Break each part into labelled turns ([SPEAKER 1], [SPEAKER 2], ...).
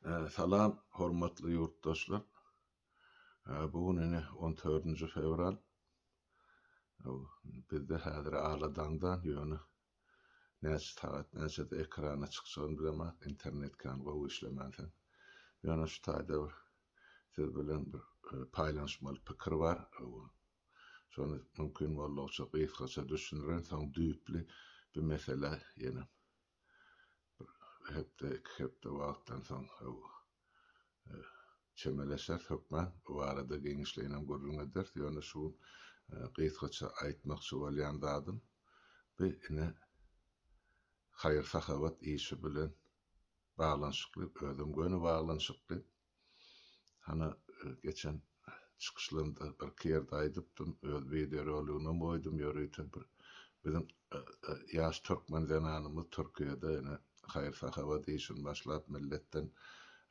[SPEAKER 1] Salam, hormatly yurtdaşlar. Bugün 14 fevral. Bizde häzir aladandan ýöne näçe saat, näçe de ekrana çykşan bilemek, internet kanaly işlemänden. Ýöne şu taýda siz bilen bir paýlanşmaly pikir bar. Şonu mümkin bolýarça gysgaça düşünýän soň düýpli bir mesele ýene. Hepde wagtdan soň çemeleşer hökmän bu arada geňişleýinem görülmeder. Ýöne şu gysgaça aýtmakçy bolýandym. Bir ine haýyr sahabat işi bilen baglanşykly, özüm göni baglanşykly. Hana geçen çykyşlarymda bir kerde aýdypdym, öz videorolygyny boýdum, ýöreýdim bir bizim ýaş türkmen zananymyz Türkiýede ine haýyr sahabat işini başlap milletten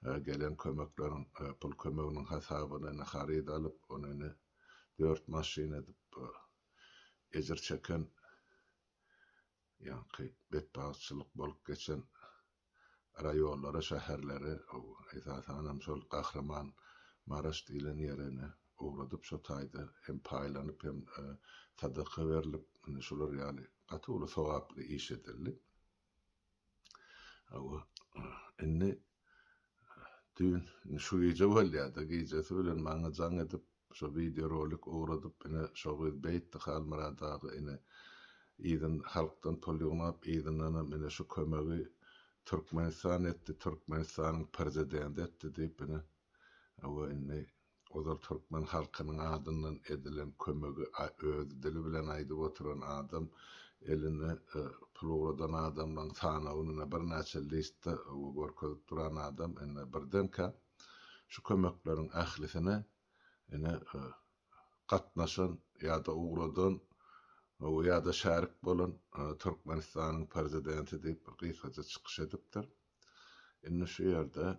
[SPEAKER 1] gelen kömeklerin, pul kömeginiň hasabyna harid alyp, onu 4 maşina edip ejir çeken ýa-ni betbaçylyk bolup geçen raýonlara, şäherlere esasanam şol Gahraman Maraş diýilen ýerine ugradyp şo taýda hem paýlanyp hem sadaka berilip şolar ýaly gatyly sowaply iş edildi. Indi dün şu gece bolýar da gecesi bilen maňa jaň edip şo videorolik ugradyp ine şo beýtdi halmaradagy ine ýygyň halkdan pul ýygnap ýygynyna mene şu kömegi Türkmenistan etdi, Türkmenistanyň prezidenti etdi diýip ine ozal Türkmen halkynyň adyndan edilen kömegi öz dili bilen aýdyp oturan adam eline pul ugradan adamdan sanawyna bir näçe liste görkezip duran adam ene birdenkä şu kömekleriň ählisine ene gatnaşan ýa-da ugradan ýa-da şärik bolan Türkmenistanyň prezidenti diýip gysgaça çykyş edipdir. Indi şu ýerde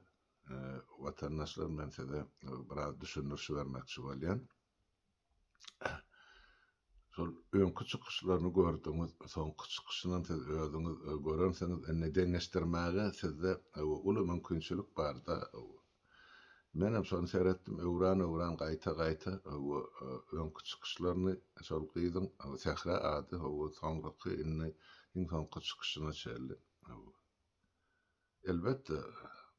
[SPEAKER 1] watandaşlar mensede biraz düşünürşi bermekçi bolýan. Şol öňkü çykyşlaryny gördüňiz, soňky çykyşyndan siz özüňiz görenseňiz enne deňeşdirmäge sizde uly mümkinçilik bar-da. Men hem şonu seyretdim, öwran gaýta öňkü çykyşlaryny şol gyzyň Sehra ady soňky iň soňky çykyşyna çeldi. Elbetde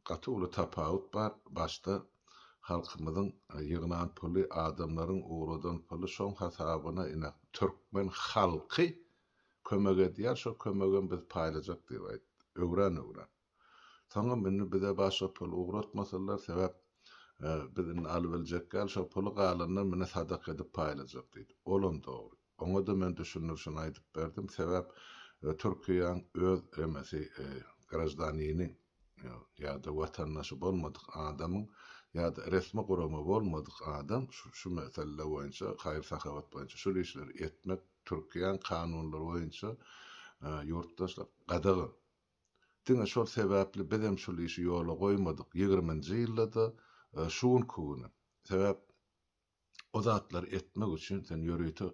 [SPEAKER 1] gatyly tapawut bar, başda halkymyzyň ýygnan puly adamlaryň ugradan puly şoň hasabyna ine Türkmen halky kömek edýär, şo kömegin biz paýlajak diýip aýtdy. Öwran. Soňra meni bize başga pul ugratmasalar sebäp bizin albiljekler şo puly galanlar meni sadaka edip paýlajak diýdi. Olam dogry. Oňa da men düşünürşini aýdyp berdim. Sebäp Türkiýanyň öz emesi grajdanyny ýa-da watandaşy bolmadyk adamyň ýa-da resmi guramy bolmadyk adam şu mesele boýunça haýyr sahabat boýunça şu işleri etmek Türkiýanyň kanunlary boýunça ýurtdaşlar gadagy. Diňe şol sebäpli biz hem şu işi ýola goýmadyk 20-nji ýylda şuň kuny. Sebäp o zatlar etmek üçin sen ýöreýdi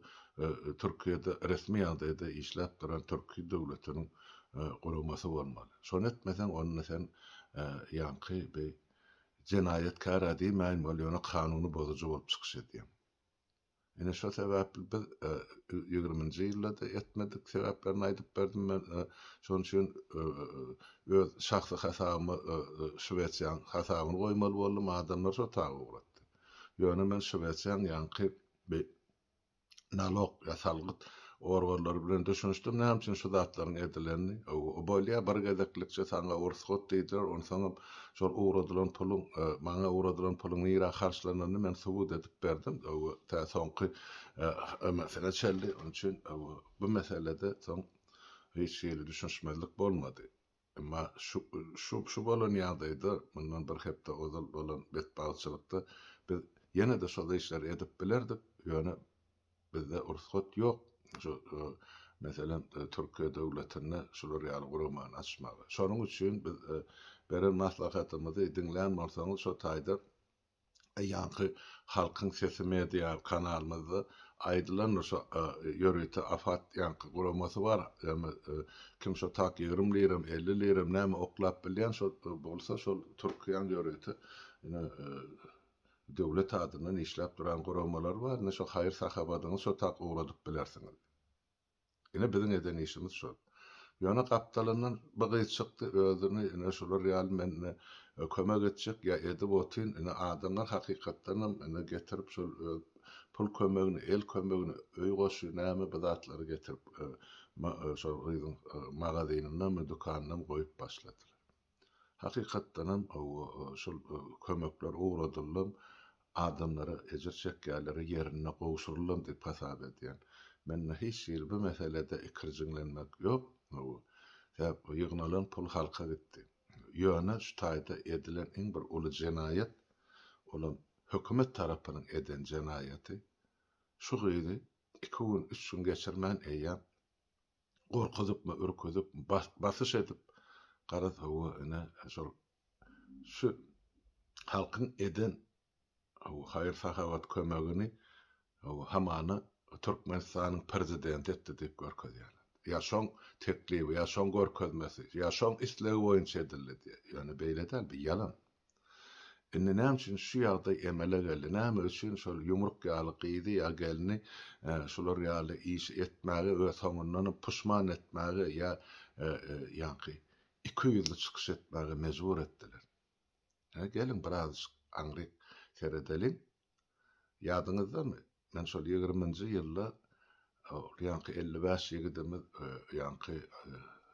[SPEAKER 1] Türkiýede resmi ýagdaýda işläp duran Türkiýe döwletiniň guramasy bolmaly. Şonu etmesen onu sen ýanky bir jenaýetkar diýmän bolýan kanuny bozucu bolup çykyş edýär. Ene şo sebäpli biz 20-nji ýylda etmedik sebäplerini aýdyp berdim men. Şonuň üçin öz şahsy hasabymy Şweýçarýan hasabyny goýmaly boldum, adamlar şo tagy uğratdy. Ýöne men Şweýçarýan ýanky bir nalog ýasalgyt organlar bilen düşünüşdim. Näme üçin şu zatlaryň edilenini o bolýa bir gedeklikçe saňa ursgat diýdiler. Onu saňa şol uğradylan puluň maňa uğradylan puluň ýa harçlanyny men subut edip berdim. Ta soňky mesele çeldi. Onun üçin bu meselede soň hiç ýeri düşünşmelik bolmady. Emma şu bolan ýagdaýda mundan bir hepde ozal bolan betbaçylykda biz ýene de şol işleri edip bilerdik. Ýöne bizde ursgat ýok. Şu mesela Türkiye döwletine şular ýaly gurmany açmagy. Şonuň üçin biz beren maslahatymyzy dinlän bolsaňyz şo taýda ýanky halkyň sesi media kanalymyzda aydılan yörüte afat yankı kuraması var. Kim so tak 20 liram 50 liram näme oklap bilýän şol bolsa şol Türkiýan yörüte döwlet adından işläp duran kuramalar var. Ne şo hayır sahabadyny şo tak uğradyp bilersiňiz. Ine biziň eden işimiz şol. Ýöne kaptalından bagy çykdy özüni ine şolar real menne kömek etjek ya edip otyn ine adamlar hakykatdan ine getirip şol pul kömegini, el kömegini öý goşy näme bizatlary getirip şol magazynyna mı dukanyna goýup başladylar. Hakykatdan şol kömekler uğradylar. Adamlara ejir çekýärleri ýerine gowşurulýan diýip hasap edýän. Men hiç ýyl bu meselede ikirjiňlenmek ýok. Täp ýygnalan pul halka gitdi. Ýöne şu taýda edilen iň bir uly jenayet olan hökümet tarapynyň eden jenayaty şu gyýdy 2 gün 3 gün geçirmän eýýär gorkuzypmy ürküzip basyş edip garaz ine şu halkyň eden hayır sahabat kömegini hamana Türkmenistanyň prezidenti etdi diýip görkezýär. Ya şoň teklibi, ya şoň görkezmesi, ya şoň islegi boýunça edildi. Ýöne beýleden bir ýalan. Indi näme üçin şu ýagdaý emele geldi? Näme üçin şol ýumruk ýaly gyýdy ýa gelni şolar ýaly iş etmäge we soňundan puşman etmäge ýa ýanky 200 çykyş etmäge mejbur etdiler. Gelin biraz aňryk seredelim. Ýadyňyzdamy? Men şol 20-nji ýylda ýanky 55 ýigidimiz ýanky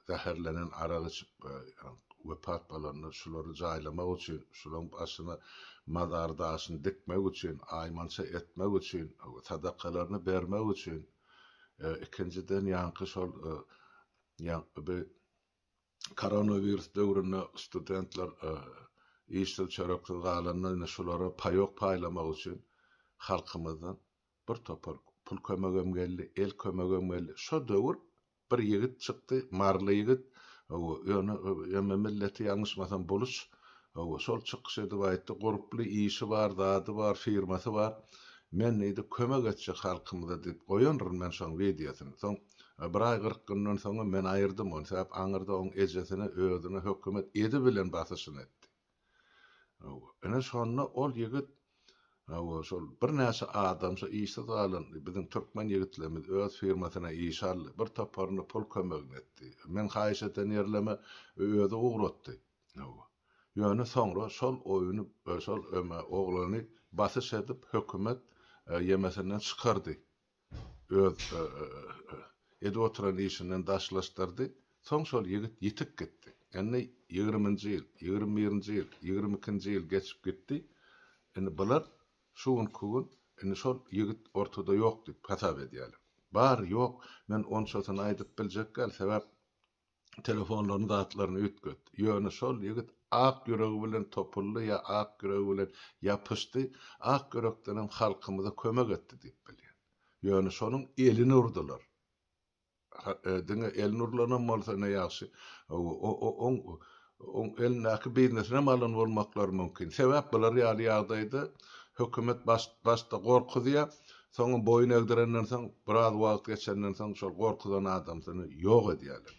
[SPEAKER 1] zäherlenen araq içip wepat bolanyny şolary jaýlamak üçin, şolaryň başyna mazar daşyny dikmek üçin, aýmança etmek üçin, sadakalaryny bermek üçin, ikinciden ýanky şol ýanky koronavirus döwründe studentler işçil çörekli galanyny şolary paýok paýlamak üçin halkymyzdan bir topar pul kömegem geldi, el kömegem geldi. Şo döwür bir ýigit çykdy, marly ýigit. Ýöne milleti ýaňyşmasam boluş. Şol çykyş edip aýtdy, guruply işi bar, zady bar, firmasy bar. Men näde kömek etjek halkymyza diýip goýanryn men şoň videosyny. Soň bir ay 40 günden soňra men aýyrdym onu. Sebäp aňyrda oň ejesini özüne hökümet edi bilen basyşyny etdi. Ene şonda ol ýigit şol bir näçe adam şo işe galan biziň türkmen ýigitlerimiz öz firmasyna iş aldy. Bir toparny pul kömegini etdi. Men haýyş eten ýerleme öýde ugratdy. Ýöne soňra şol oýuny şol oglany basyş edip hökümet ýemesinden çykardy. Öz edi oturan işinden daşlaşdyrdy. Soň şol ýigit ýitip gitdi. Enne 20-nji ýyl, 21-nji ýyl, 22-nji ýyl geçip gitdi. Indi bular şu gün indi şol ýigit ortada ýok diýip hasap edýärler. Bar ýok, men onu şoňa aýdyp biljek gal sebäp telefonlaryny zatlaryny ütgöt. Ýöne şol ýigit ak ýüregi bilen topuldy ýa ak ýüregi bilen ýapyşdy, ak ýürekden halkymyza kömek etdi diýip bilýär. Ýöne şonuň elini urdular. Diňe elini urlanan bolsa ne ýaxşy. On elnäki biznesine malan bolmaklar mümkin. Sebäp bular ýaly ýagdaýda hökümet başda gorkudýar, soňra boyun egdirenden soň biraz wagt geçenden soň şol gorkudan adamsyny ýok edýärler.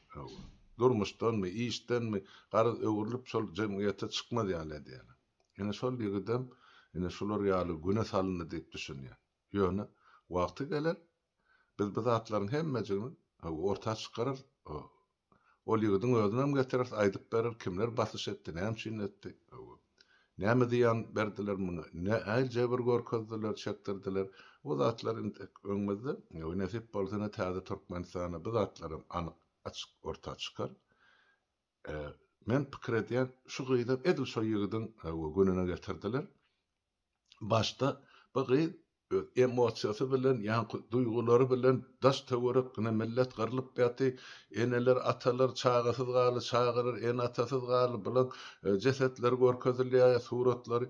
[SPEAKER 1] Durmuşdanmy, işdenmi, garaz öwürlüp şol jemgyýete çykmadýarlar diýerler. Ene şol ýigidem, ene şolar ýaly güne salyndy diýip düşünýär. Ýöne wagty geler, biz bu zatlaryň hemmejini orta çykarar, ol ýigidiň özünem getirir, aýdyp berer, kimler basyş etdi, näme üçin etdi. Näme diýen berdiler muny, ne äl jebir görkezdiler, çekdirdiler. O zatlaryň öňmizde, näsip bolsa täze Türkmenistana bu zatlarym anyk açyk orta çykar. Men pikir edýän şu gyýda edil şo ýigidiň gününe getirdiler. Başda bu gyýy emosiýasy bilen, ýa-ni duýgulary bilen daş töwerek gine millet garlyp ýaty, eneler, atalar çagasyz galy, çagalar en atasyz galy bilen jesetler görkezilýär, suratlary.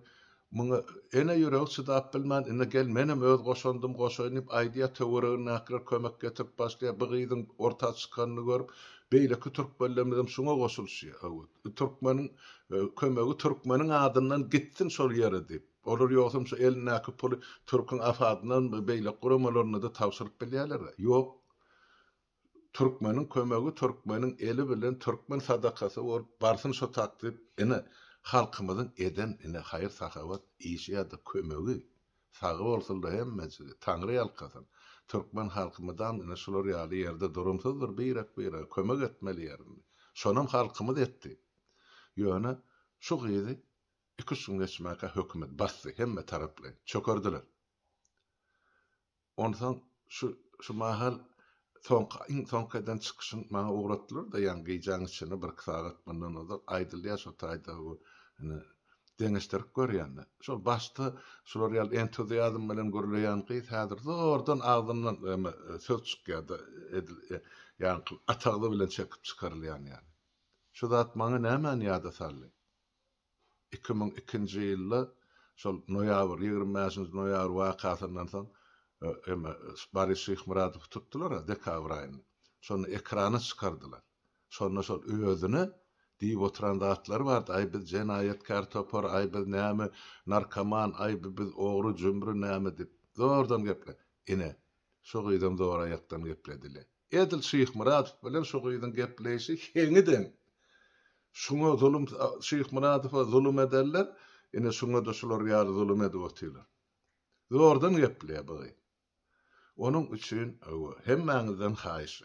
[SPEAKER 1] Muňa ene ýüregi çydap bilmän, ene gel menem öz goşandym, goşanyp aýdýa töweregine näkir kömek getirip başlaýar. Bu gyýdyň orta çykanyny görüp, beýleki türkmenlerden şuňa goşulşy. Türkmeniň kömegi türkmeniň adyndan gitsin şol ýere diýip. Olar ýogsam şu elnäki puly türkün afadyndan beýle guramalaryna da tawsyryp bilýärler. Ýok. Türkmeniň kömegi türkmeniň eli bilen türkmen sadakasy bolup barsyn şo takdyp ene halkymyzyň eden ene haýyr sahawat işi ýa-da kömegi sagy bolsa da hemmesi Taňry ýalkasyn. Türkmen halkymydan ene şolar ýaly ýerde durumsuzdur, beýrek kömek etmeli ýerinde. Şonam halkymyz etdi. Ýöne şu gyzy iki gün geçmäke hökümet bastı, hemme taraply çökerdiler. Ondan şu mahal soňkadan çykyşyn maňa uğratdylar da ýa-ni jaňyçyny bir sagat bundan ozak aýdylýar şo taýda bu deňeşdirip görýänler. Şol başda şolar ýaly entuziazm bilen görülýän gyz häzir zordan agdyndan söz çykýardy, ýa-ni atagly bilen çekip çykarylýan ýaly. Şu zat maňa näme ýada saldy? 2002-nji ýylda şol noýabr 25-nji noýabr wakasyndan soň Barış Şyhmuradow tutdular dekabr aýynda. Şonu ekrana çykardylar. Şonu şol özüne diýip oturan zatlar bardy. Aý biz jenaýetkar topar, aý biz näme narkoman, aý biz ogry jümbür näme dip. Zordan gepler. Ine şu gyýdam dogry aýakdan geplediler. Edil Şyhmuradow bilen şu gyýdyň gepleşi heňiden. Şuňa zulüm Şyhmuradow'a zulüm ederler. Ine şuňa da şolar ýaly zulüm edip otyrlar. Zordan gepleýär bu. Onun üçün hemmäňizden haýyş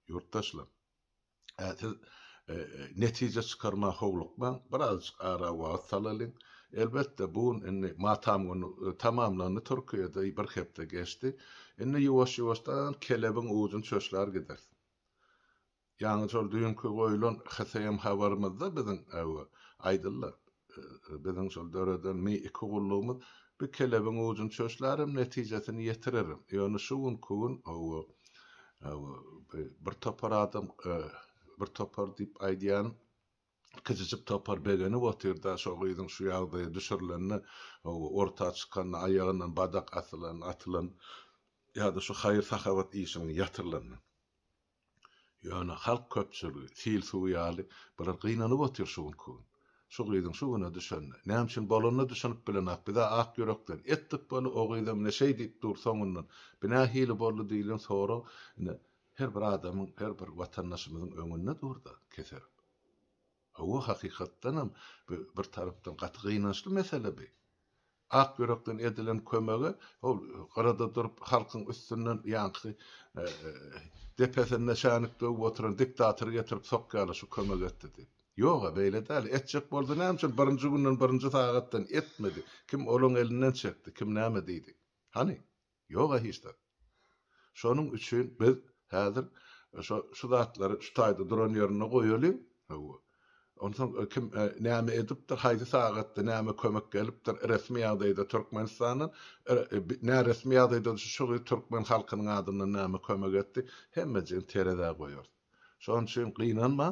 [SPEAKER 1] ýurtdaşlar. Netije çykarma howlukman biraz ara wagt salalım. Elbette bu tamamlany Türkiýede bir hepde geçdi. Indi ýuwaş-ýuwaşdan kelebin uzun çöşler gider. Ýa-ni şol düýünki goýulan hasayam habarymyzda biziň aýdyllar. Biziň şol döreden iki gullugymyz bir kelebin uzun çöşlerim netijesini yetiririm. Ýöne şu gün bir topar adam bir topar diýip aýdýan kyçyk topar begeni otyrda şo gyzyň şu ýagdaýa düşürilenini orta çykan aýagyndan badak atylan ýa-da şu haýyr sahawat işini ýatyrylan. Ýöne halk köpçüligi sil suw ýaly bir gynanyp otyr şu gün. Şu gyzyň şu güne düşende. Näme üçin bolanyna düşünip bilenak. Bize ak ýörekden etdik bolu o gyzym ne şey diýip dursaňyndan. Bina hili boldy diýilen sonra her bir adamyň, her bir watandaşymyzyň öňünde durdy keser. O hakykatdan hem bir tarapdan gaty gynançly mesele bu. Ak ýörekden edilen kömegi ol garada durup halkyň üstünden ýanky depesinde şanykda oturan diktator getirip sokýarlar şu kömek etdi diýip. Yoga beýle däl. Etjek boldy näme üçin birinji günden birinji sagatdan etmedi. Kim olaň elinden çekdi, kim näme diýdi. Hani? Yoga hiç de. Şonuň üçin biz häzir şu zatlary şu taýda duran ýerine goýaly. Ondan kim näme edipdir, haýsy sagatda näme kömek gelipdir, resmi ýagdaýda Türkmenistanyň näme resmi ýagdaýda şu Türkmen halkynyň adyndan näme kömek etdi, hemmejin terede goýar. Şoň üçin gynanma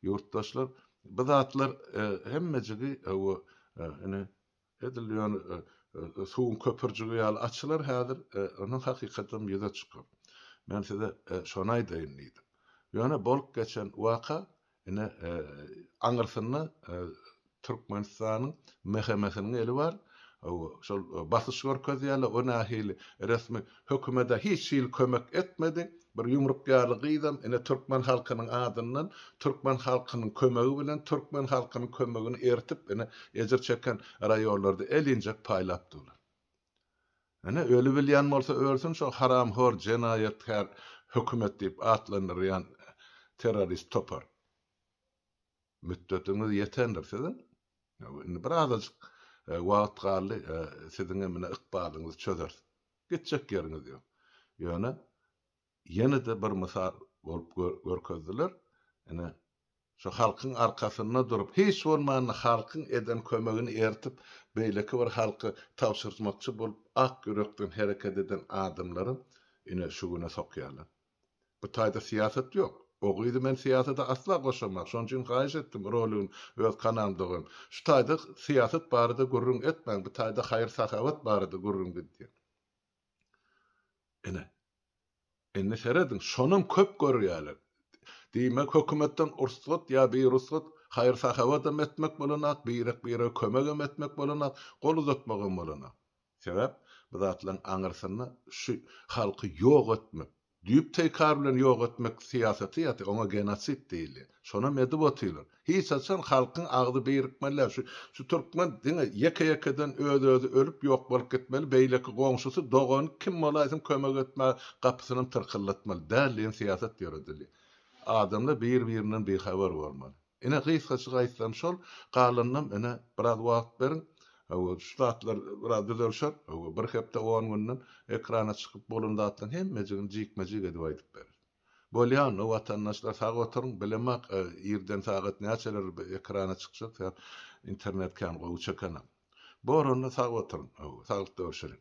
[SPEAKER 1] ýurtdaşlar, bu zatlar hemmejigi ene edilýän suwun köpürjigi ýaly açylar häzir onuň hakykatdan ýüze çykyp. Men size şonu aýdaýyn diýdim. Ýöne bolup geçen waka ene aňyrsyny Türkmenistanyň mehemesiniň eli bar. Şol basyş görkezýärler, o nähili resmi hökümete hiç şeýle kömek etmedi. Bir yumruk ýaly gyzam ene Türkmen halkynyň adyndan Türkmen halkynyň kömegi bilen Türkmen halkynyň kömegini ertip ene ejir çeken raýonlarda elinjek paýlapdylar. Ene öli bilýän bolsa ölsün şo haramhor jenaýetkar hökümet diýip atlanýan terrorist topar. Müddetiniz yetendir sizin. Indi biraz wagt galy siziň emine ykbalyňyzy çözer. Gitjek ýeriňiz ýok. Ýöne ýene de bir mysal bolup görkezdiler. Ene şu halkyň arkasynda durup hiç bolmany halkyň eden kömegini ertip beýleki bir halky tawşyrmakçy bolup ak ýürekden hereket eden adamlaryň ine şu güne sokýarlar. Bu taýda siýasat ýok. O gyzy men siýasata asla goşamak. Şoň üçin gaýş etdim rolüň öz kanaldygyň. Şu taýda siýasat barada gurrun etmäň, bu taýda haýyr sahawat barada gurrun diýip. Ene Enne seredin şonun köp görýärler. Diýmek hökümetden ursat ya bir ursat hayır sahawa da etmek bolanak, bir kömegem etmek bolanak, gol uzatmagam bolanak. Sebäp bu zatlaryň aňyrsyna şu halky ýok etmek, düýüp tekrar bilen ýok etmek siýasaty ýa-da ona genosit diýilýär. Şona medip otylar. Hiç açan halkyň agdy beýrikmeler şu türkmen diňe ýeke-ýekeden özü ölüp ýok bolup gitmeli, beýleki goňşusy dogan kim bolaýsyn kömek etme gapysyny tyrkyllatmaly. Däl siýasat ýöredilýär. Adamlar bir-birinden behaber bolmaly. Ine gysgaça gaýtsam şol, galanynym ine biraz wagt berin. Ştatlar biraz düzelşer. Bir hepde 10 günden ekrana çykyp bolundatdan hemmejigin jikmejig edip aýdyp berir. Bolýan o watandaşlar sag oturuň bilemek ýerden sagat näçeler ekrana çykjak, internet kan gowy çekana. Borunda sag oturuň, sag döşerin.